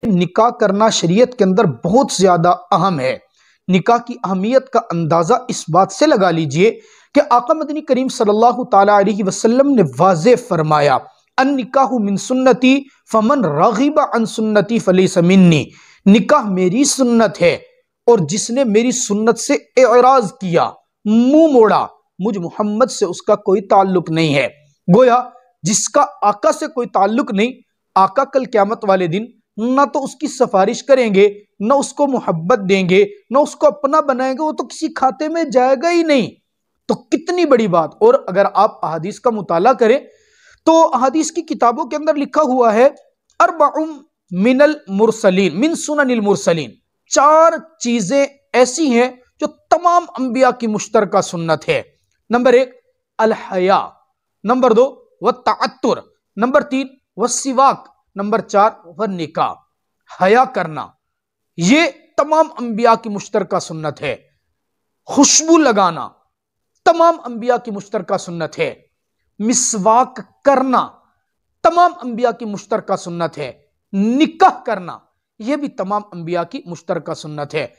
निकाह करना शरीयत के अंदर बहुत ज्यादा अहम है। निकाह की अहमियत का अंदाजा इस बात से लगा लीजिए कि आका मदनी करीम सल्लल्लाहु ताला अलैहि वसल्लम ने वाज़े फरमाया, अन निकाहु मिन सुन्नती फमन रग़िबा अन सुन्नती फलैसा मिन्नी। निकाह मेरी सुन्नत है और जिसने मेरी सुन्नत से एराज किया, मुंह मोड़ा, मुझ मोहम्मद से उसका कोई ताल्लुक नहीं है। गोया जिसका आका से कोई ताल्लुक नहीं, आका कल क़यामत वाले दिन ना तो उसकी सिफारिश करेंगे, ना उसको मोहब्बत देंगे, ना उसको अपना बनाएंगे, वो तो किसी खाते में जाएगा ही नहीं। तो कितनी बड़ी बात। और अगर आप अहादीस का मुताला करें तो अहादीस की किताबों के अंदर लिखा हुआ है, अरबउम मिनल मुरसलीन मिन सुननिल मुरसलीन। 4 चीजें ऐसी हैं जो तमाम अंबिया की मुश्तरका सुन्नत है। नंबर 1 अल हया, नंबर 2 व तअत्तुर, नंबर 3 व सिवाक, नंबर 4 व निकाह। हया करना ये तमाम अंबिया की मुश्तरका सुन्नत है। खुशबू लगाना तमाम अंबिया की मुश्तरका सुन्नत है। मिसवाक करना तमाम अंबिया की मुश्तरका सुन्नत है। निकाह करना यह भी तमाम अंबिया की मुश्तरका सुन्नत है।